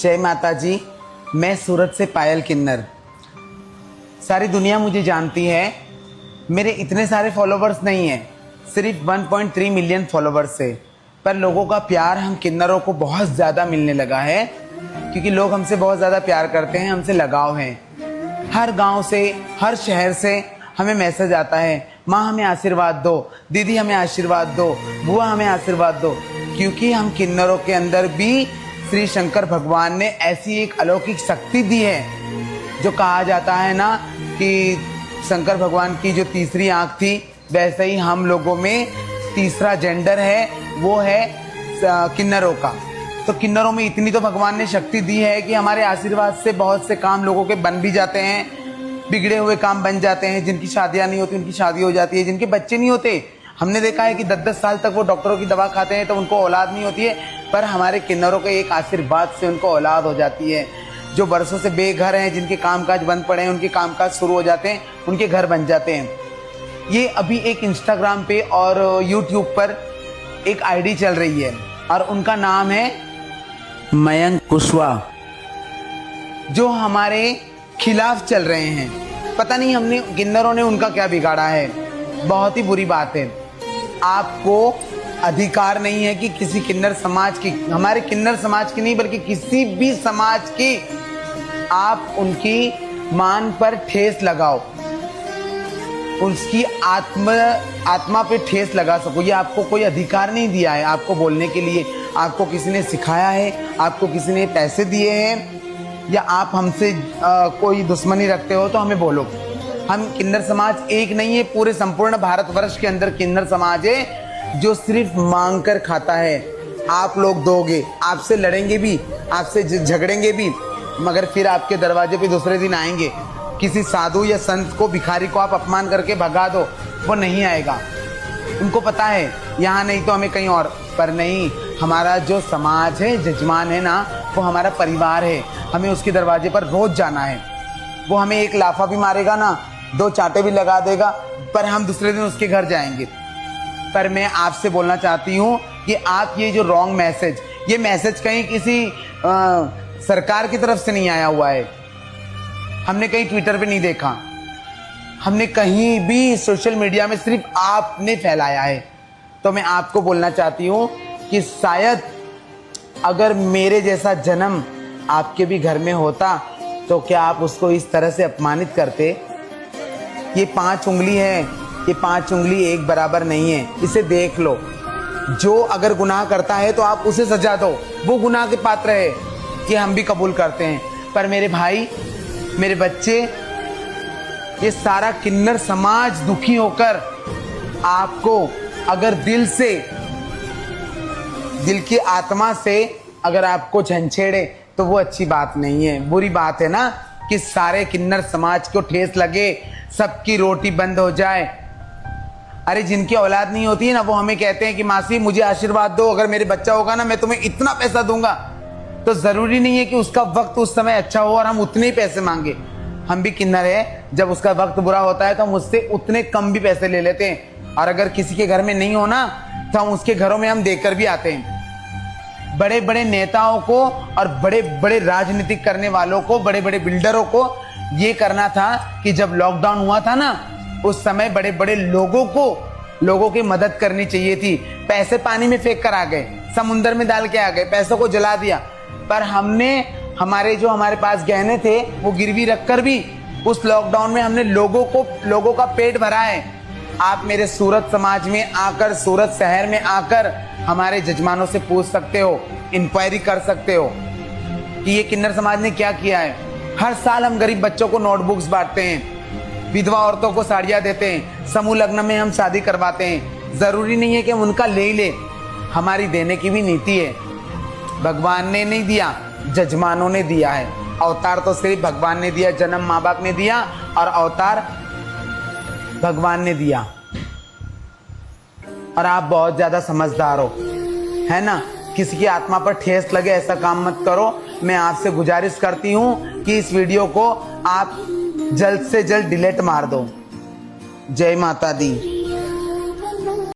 जय माता जी। मैं सूरत से पायल किन्नर। सारी दुनिया मुझे जानती है। मेरे इतने सारे फॉलोवर्स नहीं हैं, सिर्फ 1.3 मिलियन फॉलोवर्स है। पर लोगों का प्यार हम किन्नरों को बहुत ज़्यादा मिलने लगा है, क्योंकि लोग हमसे बहुत ज़्यादा प्यार करते हैं, हमसे लगाव है। हर गांव से, हर शहर से हमें मैसेज आता है, माँ हमें आशीर्वाद दो, दीदी हमें आशीर्वाद दो, बुआ हमें आशीर्वाद दो। क्योंकि हम किन्नरों के अंदर भी श्री शंकर भगवान ने ऐसी एक अलौकिक शक्ति दी है। जो कहा जाता है ना कि शंकर भगवान की जो तीसरी आंख थी, वैसे ही हम लोगों में तीसरा जेंडर है, वो है किन्नरों का। तो किन्नरों में इतनी तो भगवान ने शक्ति दी है कि हमारे आशीर्वाद से बहुत से काम लोगों के बन भी जाते हैं, बिगड़े हुए काम बन जाते हैं। जिनकी शादियां नहीं होती उनकी शादी हो जाती है, जिनके बच्चे नहीं होते, हमने देखा है कि 10-10 साल तक वो डॉक्टरों की दवा खाते हैं तो उनको औलाद नहीं होती है, पर हमारे किन्नरों के एक आशीर्वाद से उनको औलाद हो जाती है। जो बरसों से बेघर हैं, जिनके कामकाज बंद पड़े हैं, उनके कामकाज शुरू हो जाते हैं, उनके घर बन जाते हैं। ये अभी एक इंस्टाग्राम पे और यूट्यूब पर एक आईडी चल रही है और उनका नाम है मयंक कुशवाहा, जो हमारे खिलाफ चल रहे हैं। पता नहीं हमने किन्नरों ने उनका क्या बिगाड़ा है। बहुत ही बुरी बात है। आपको अधिकार नहीं है कि किसी किन्नर समाज की, हमारे किन्नर समाज की नहीं बल्कि किसी भी समाज की, आप उनकी मान पर ठेस लगाओ, उसकी आत्मा पे ठेस लगा सको। ये आपको कोई अधिकार नहीं दिया है आपको बोलने के लिए। आपको किसी ने सिखाया है, आपको किसी ने पैसे दिए हैं, या आप हमसे कोई दुश्मनी रखते हो तो हमें बोलो। हम किन्नर समाज एक नहीं है, पूरे संपूर्ण भारतवर्ष के अंदर किन्नर समाज है जो सिर्फ मांग कर खाता है। आप लोग दोगे, आपसे लड़ेंगे भी, आपसे झगड़ेंगे भी, मगर फिर आपके दरवाजे पे दूसरे दिन आएंगे। किसी साधु या संत को, भिखारी को आप अपमान करके भगा दो, वो नहीं आएगा। उनको पता है यहाँ नहीं तो हमें कहीं और। पर नहीं, हमारा जो समाज है, जजमान है ना, वो हमारा परिवार है। हमें उसके दरवाजे पर रोज जाना है। वो हमें एक लाफा भी मारेगा ना, 2 चांटे भी लगा देगा, पर हम दूसरे दिन उसके घर जाएंगे। पर मैं आपसे बोलना चाहती हूँ कि आप ये जो रॉन्ग मैसेज, ये मैसेज कहीं किसी सरकार की तरफ से नहीं आया हुआ है। हमने कहीं ट्विटर पे नहीं देखा, हमने कहीं भी सोशल मीडिया में सिर्फ आपने फैलाया है। तो मैं आपको बोलना चाहती हूँ कि शायद अगर मेरे जैसा जन्म आपके भी घर में होता तो क्या आप उसको इस तरह से अपमानित करते। ये 5 उंगली है, ये 5 उंगली एक बराबर नहीं है। इसे देख लो। जो अगर गुनाह करता है तो आप उसे सजा दो, वो गुनाह के पात्र है, कि हम भी कबूल करते हैं। पर मेरे भाई, मेरे बच्चे, ये सारा किन्नर समाज दुखी होकर आपको अगर दिल से, दिल की आत्मा से अगर आपको झंझेड़े तो वो अच्छी बात नहीं है। बुरी बात है ना कि सारे किन्नर समाज को ठेस लगे, सबकी रोटी बंद हो जाए। अरे जिनकी औलाद नहीं होती है ना, वो हमें कहते हैं कि मासी मुझे आशीर्वाद दो, अगर मेरे बच्चा होगा ना मैं तुम्हें इतना पैसा दूंगा। तो जरूरी नहीं है कि उसका वक्त उस समय अच्छा हो और हम उतने ही पैसे मांगे। हम भी किन्नर है, जब उसका वक्त बुरा होता है तो हम उससे उतने कम भी पैसे ले लेते हैं। और अगर किसी के घर में नहीं हो ना, तो हम उसके घरों में हम देकर भी आते हैं। बड़े बड़े नेताओं को और बड़े बड़े राजनीतिक करने वालों को, बड़े बड़े बिल्डरों को ये करना था कि जब लॉकडाउन हुआ था ना, उस समय बड़े बड़े लोगों की मदद करनी चाहिए थी। पैसे पानी में फेंक कर आ गए, समुद्र में डाल के आ गए, पैसों को जला दिया। पर हमने हमारे पास गहने थे वो गिरवी रखकर भी उस लॉकडाउन में हमने लोगों का पेट भरा है। आप मेरे सूरत समाज में आकर, सूरत शहर में आकर हमारे जजमानों से पूछ सकते हो, इंक्वायरी कर सकते हो कि ये किन्नर समाज ने क्या किया है। हर साल हम गरीब बच्चों को नोटबुक्स बांटते हैं, विधवा औरतों को साड़ियाँ देते हैं, समूह लग्न में हम शादी करवाते हैं। जरूरी नहीं है कि हम उनका ले ले, हमारी देने की भी नीति है। भगवान ने नहीं दिया, जजमानों ने दिया है। अवतार तो सिर्फ भगवान ने दिया, जन्म माँ बाप ने दिया और अवतार भगवान ने दिया। और आप बहुत ज्यादा समझदार हो, है ना। किसी की आत्मा पर ठेस लगे ऐसा काम मत करो। मैं आपसे गुजारिश करती हूँ कि इस वीडियो को आप जल्द से जल्द डिलीट मार दो। जय माता दी।